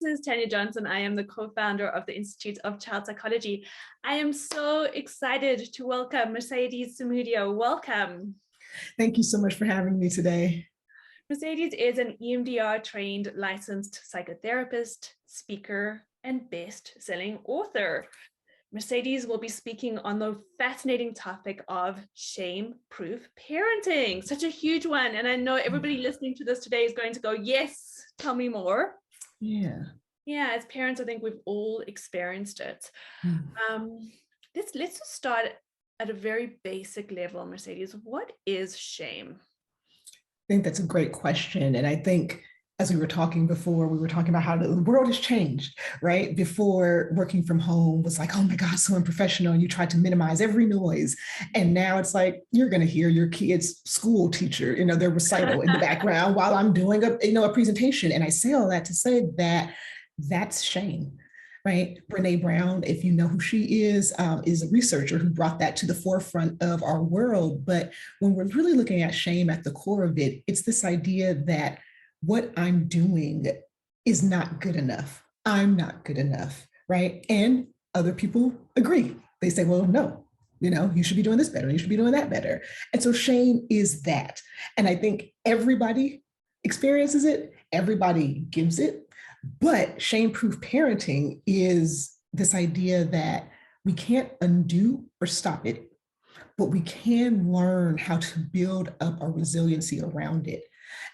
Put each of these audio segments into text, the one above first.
is Tanya Johnson. I am the co-founder of the Institute of Child Psychology. I am so excited to welcome Mecedes Interview. Welcome. Thank you so much for having me today. Mecedes is an EMDR trained licensed psychotherapist, speaker, and best-selling author. Mecedes will be speaking on the fascinating topic of shame-proof parenting, such a huge one. And I know everybody listening to this today is going to go, yes, tell me more. Yeah. Yeah, as parents, I think we've all experienced it. Let's just start at a very basic level, Mecedes. What is shame? I think that's a great question. And I think as we were talking before, we were talking about how the world has changed, right? Before, working from home was like, oh my God, so unprofessional. And you tried to minimize every noise. And now it's like, you're going to hear your kid's school teacher, their recital in the background while I'm doing a presentation. And I say all that to say that that's shame, right? Brene Brown, if you know who she is a researcher who brought that to the forefront of our world. But when we're really looking at shame at the core of it, it's this idea that what I'm doing is not good enough. I'm not good enough, right? And other people agree. They say, well, no, you should be doing this better. You should be doing that better. And so shame is that. And I think everybody experiences it. Everybody gives it. But shame-proof parenting is this idea that we can't undo or stop it, but we can learn how to build up our resiliency around it.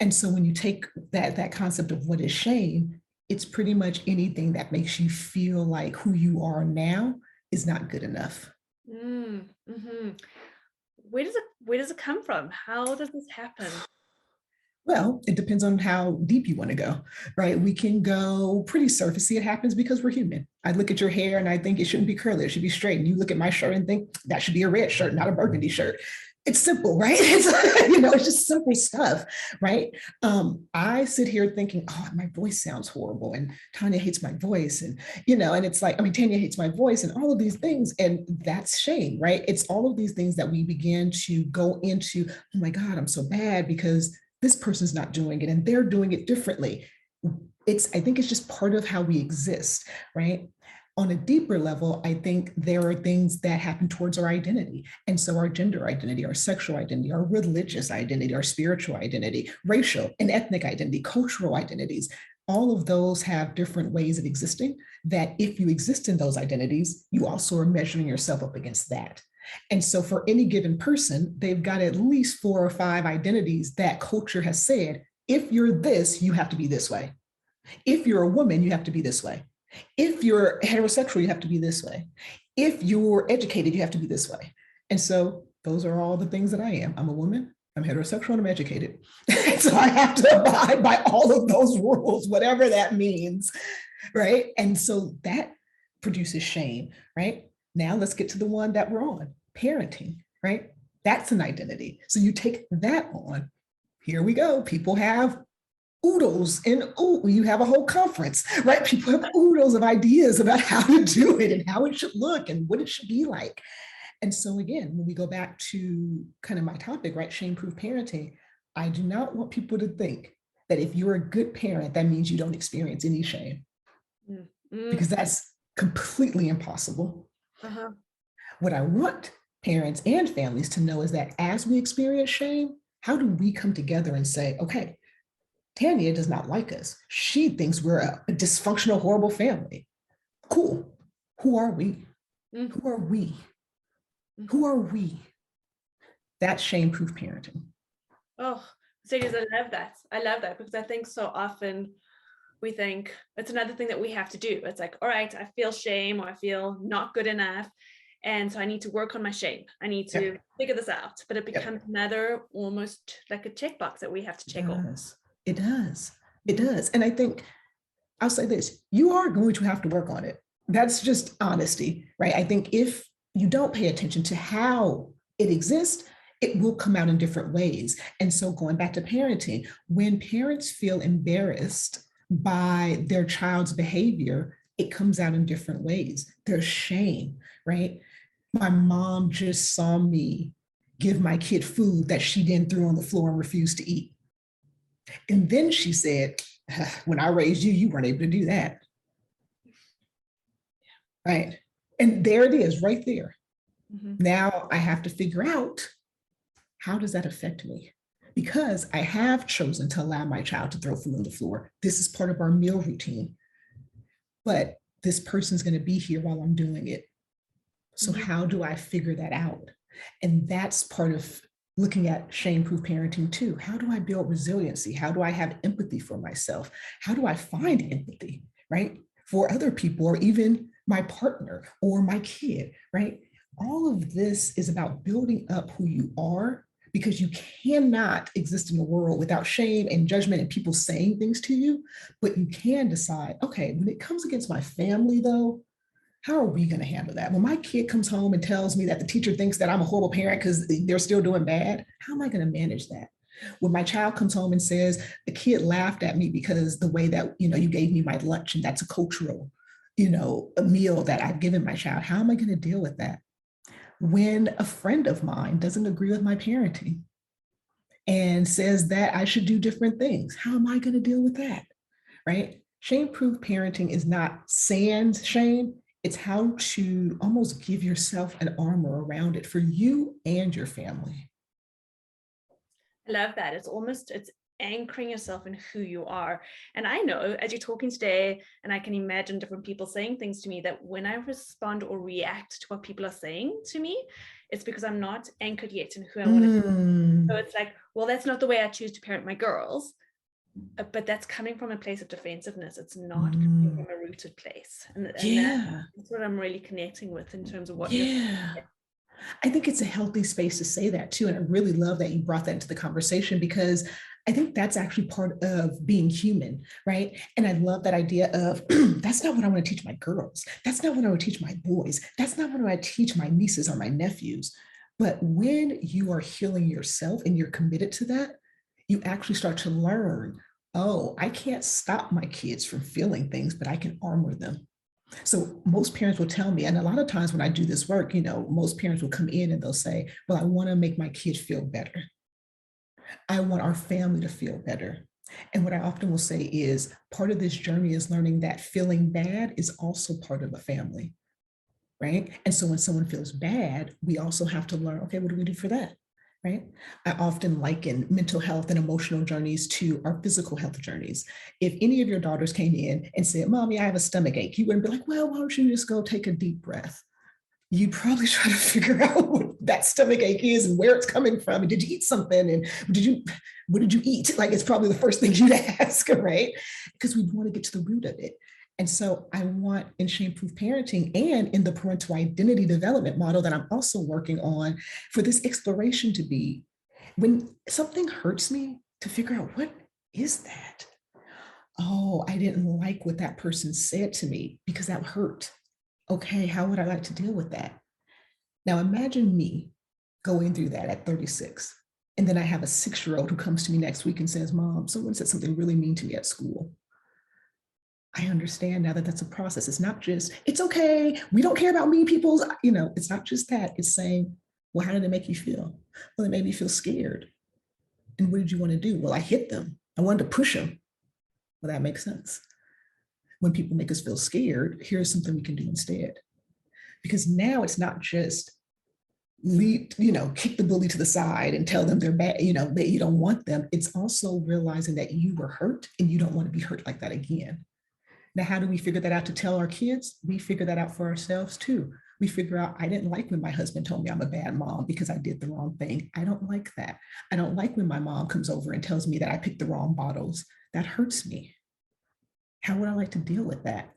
And so when you take that concept of what is shame, it's pretty much anything that makes you feel like who you are now is not good enough. Mm-hmm. Where does it come from? How does this happen? Well, it depends on how deep you want to go, right? We can go pretty surfacey. It happens because we're human. I look at your hair and I think it shouldn't be curly. It should be straight. And you look at my shirt and think that should be a red shirt, not a burgundy shirt. It's simple, right? It's just simple stuff, right? I sit here thinking, oh, my voice sounds horrible. And Tanya hates my voice. And, and it's like, Tanya hates my voice and all of these things. And that's shame, right? It's all of these things that we begin to go into, oh my God, I'm so bad because this person's not doing it and they're doing it differently. I think it's just part of how we exist, right? On a deeper level, I think there are things that happen towards our identity. And so our gender identity, our sexual identity, our religious identity, our spiritual identity, racial and ethnic identity, cultural identities, all of those have different ways of existing that if you exist in those identities, you also are measuring yourself up against that. And so for any given person, they've got at least 4 or 5 identities that culture has said, if you're this, you have to be this way. If you're a woman, you have to be this way. If you're heterosexual, you have to be this way. If you're educated, you have to be this way. And so those are all the things that I am. I'm a woman, I'm heterosexual, and I'm educated. So I have to abide by all of those rules, whatever that means, right? And so that produces shame, right? Now let's get to the one that we're on, parenting, right? That's an identity. So you take that on. Here we go. People have oodles and you have a whole conference, right? People have oodles of ideas about how to do it and how it should look and what it should be like. And so again, when we go back to kind of my topic, right? Shame-proof parenting, I do not want people to think that if you're a good parent, that means you don't experience any shame, because that's completely impossible. What I want parents and families to know is that as we experience shame, how do we come together and say, okay, Tanya does not like us. She thinks we're a dysfunctional, horrible family. Cool. Who are we? Who are we? Who are we? That's shame-proof parenting. Oh, Mecedes, I love that. I love that because I think so often we think it's another thing that we have to do. It's like, all right, I feel shame or I feel not good enough. And so I need to work on my shame. I need to figure this out. But it becomes another almost like a checkbox that we have to check off. It does. It does. And I think I'll say this, you are going to have to work on it. That's just honesty, right? I think if you don't pay attention to how it exists, it will come out in different ways. And so going back to parenting, when parents feel embarrassed by their child's behavior, it comes out in different ways. There's shame, right? My mom just saw me give my kid food that she then threw on the floor and refused to eat. And then she said, when I raised you, you weren't able to do that. Right. And there it is right there. Mhm. Now I have to figure out, how does that affect me? Because I have chosen to allow my child to throw food on the floor. This is part of our meal routine, but this person's going to be here while I'm doing it. So Mhm. how do I figure that out? And that's part of looking at shame-proof parenting too. How do I build resiliency? How do I have empathy for myself? How do I find empathy, right? For other people, or even my partner or my kid, right? All of this is about building up who you are, because you cannot exist in a world without shame and judgment and people saying things to you. But you can decide, okay, when it comes against my family, though, how are we going to handle that? When my kid comes home and tells me that the teacher thinks that I'm a horrible parent because they're still doing bad, how am I going to manage that? When my child comes home and says the kid laughed at me because the way that, you gave me my lunch, and that's a cultural, a meal that I've given my child, how am I going to deal with that? When a friend of mine doesn't agree with my parenting and says that I should do different things, how am I going to deal with that? Right? Shame proof parenting is not sans shame. It's how to almost give yourself an armor around it for you and your family. I love that. It's anchoring yourself in who you are. And I know as you're talking today, and I can imagine different people saying things to me, that when I respond or react to what people are saying to me, it's because I'm not anchored yet in who I want to be. So it's like, well, that's not the way I choose to parent my girls. But that's coming from a place of defensiveness. It's not coming from a rooted place. And Yeah. that's what I'm really connecting with in terms of what you're Yeah. saying. I think it's a healthy space to say that too. And I really love that you brought that into the conversation, because I think that's actually part of being human, right? And I love that idea of that's not what I want to teach my girls. That's not what I want to teach my boys. That's not what I want to teach my nieces or my nephews. But when you are healing yourself and you're committed to that, you actually start to learn, oh, I can't stop my kids from feeling things, but I can armor them. So most parents will tell me, and a lot of times when I do this work, most parents will come in and they'll say, well, I want to make my kids feel better. I want our family to feel better. And what I often will say is part of this journey is learning that feeling bad is also part of a family, right? And so when someone feels bad, we also have to learn, okay, what do we do for that? Right? I often liken mental health and emotional journeys to our physical health journeys. If any of your daughters came in and said, Mommy, I have a stomach ache, you wouldn't be like, well, why don't you just go take a deep breath? You'd probably try to figure out what that stomach ache is and where it's coming from. And did you eat something? And what did you eat? Like, it's probably the first thing you'd ask, right? Because we want to get to the root of it. And so I want in shame-proof parenting and in the parental identity development model that I'm also working on for this exploration to be, when something hurts me, to figure out, what is that? Oh, I didn't like what that person said to me because that hurt. Okay, how would I like to deal with that? Now imagine me going through that at 36. And then I have a 6-year-old who comes to me next week and says, Mom, someone said something really mean to me at school. I understand now that that's a process. It's not just, it's okay, we don't care about mean people. It's not just that. It's saying, well, how did it make you feel? Well, it made me feel scared. And what did you want to do? Well, I hit them. I wanted to push them. Well, that makes sense. When people make us feel scared, here's something we can do instead. Because now it's not just kick the bully to the side and tell them they're bad, that you don't want them. It's also realizing that you were hurt and you don't want to be hurt like that again. Now, how do we figure that out to tell our kids? We figure that out for ourselves too. We figure out, I didn't like when my husband told me I'm a bad mom because I did the wrong thing. I don't like that. I don't like when my mom comes over and tells me that I picked the wrong bottles. That hurts me. How would I like to deal with that?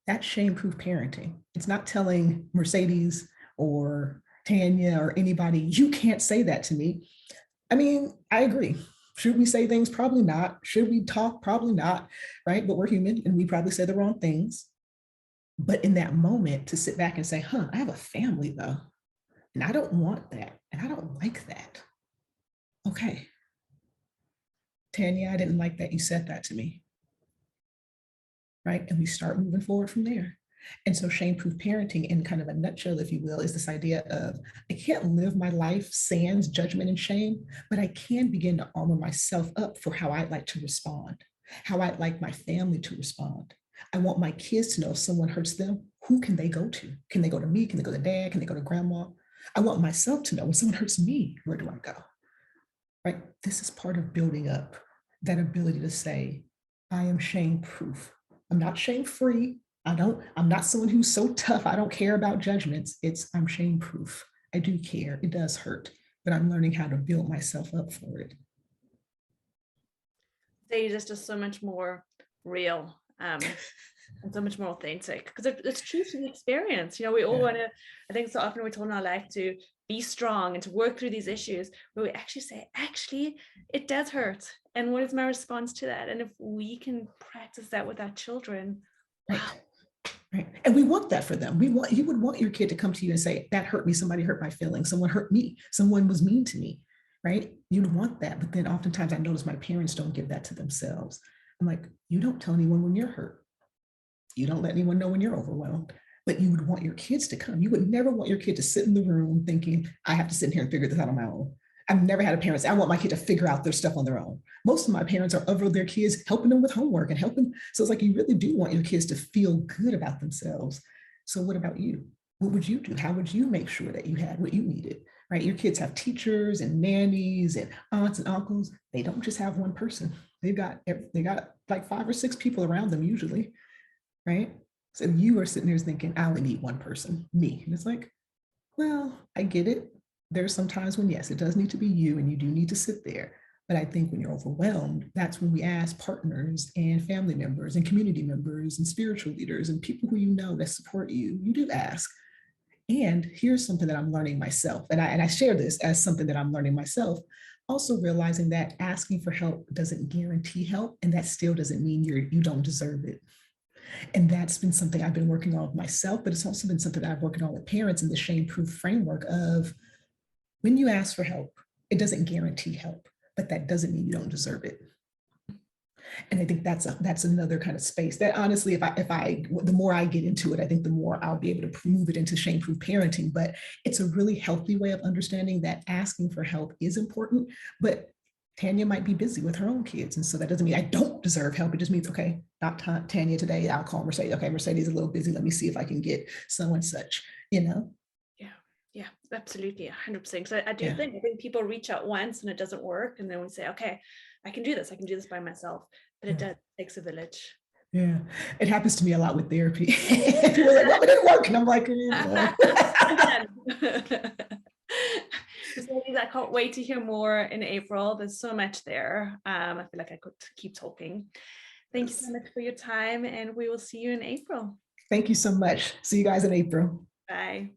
That's shame-proof parenting. It's not telling Mercedes or Tanya or anybody, you can't say that to me. I mean, I agree. Should we say things? Probably not. Should we talk? Probably not, right? But we're human and we probably say the wrong things. But in that moment, to sit back and say, I have a family though, and I don't want that, and I don't like that. Okay, Tanya, I didn't like that you said that to me, right? And we start moving forward from there. And so shame-proof parenting, in kind of a nutshell, if you will, is this idea of, I can't live my life sans judgment and shame, but I can begin to armor myself up for how I'd like to respond. how I'd like my family to respond. I want my kids to know if someone hurts them, who can they go to? Can they go to me? Can they go to dad? Can they go to grandma? I want myself to know when someone hurts me, where do I go? Right? This is part of building up that ability to say, I am shame proof. I'm not shame free. I'm not someone who's so tough. I don't care about judgments. I'm shame proof. I do care. It does hurt, but I'm learning how to build myself up for it. It's just so much more real, and so much more authentic, because it's true to the experience. We all want to, I think so often we're told in our life to be strong and to work through these issues, but we actually say, actually, it does hurt. And what is my response to that? And if we can practice that with our children, right. Wow. Right. And we want that for them. You would want your kid to come to you and say, that hurt me. Somebody hurt my feelings. Someone hurt me. Someone was mean to me. Right. You'd want that. But then oftentimes I notice my parents don't give that to themselves. I'm like, you don't tell anyone when you're hurt. You don't let anyone know when you're overwhelmed. But you would want your kids to come. You would never want your kid to sit in the room thinking, I have to sit here and figure this out on my own. I've never had a parent say, I want my kid to figure out their stuff on their own. Most of my parents are over their kids, helping them with homework and helping. So it's like, you really do want your kids to feel good about themselves. So what about you? What would you do? How would you make sure that you had what you needed? Right? Your kids have teachers and nannies and aunts and uncles. They don't just have one person. They got like 5 or 6 people around them usually. Right? So you are sitting there thinking, I only need one person, me. And it's like, well, I get it. There's some times when, yes, it does need to be you and you do need to sit there. But I think when you're overwhelmed, that's when we ask partners and family members and community members and spiritual leaders and people who you know that support you, you do ask. And here's something that I'm learning myself. And I share this as something that I'm learning myself. Also realizing that asking for help doesn't guarantee help. And that still doesn't mean you don't deserve it. And that's been something I've been working on with myself, but it's also been something that I've working on with parents in the shame-proof framework of when you ask for help, it doesn't guarantee help, but that doesn't mean you don't deserve it. And I think that's another kind of space that honestly, the more I get into it, I think the more I'll be able to move it into shame-proof parenting. But it's a really healthy way of understanding that asking for help is important, but Tanya might be busy with her own kids. And so that doesn't mean I don't deserve help. It just means, okay, not Tanya today. I'll call Mercedes. Okay, Mercedes is a little busy. Let me see if I can get so and such, Yeah, absolutely. 100%. So I think people reach out once and it doesn't work. And then we say, okay, I can do this. I can do this by myself. But it takes a village. Yeah, it happens to me a lot with therapy. People are like, well, it didn't work. And I'm like, Mecedes, I can't wait to hear more in April. There's so much there. I feel like I could keep talking. Thank you so much for your time, and we will see you in April. Thank you so much. See you guys in April. Bye.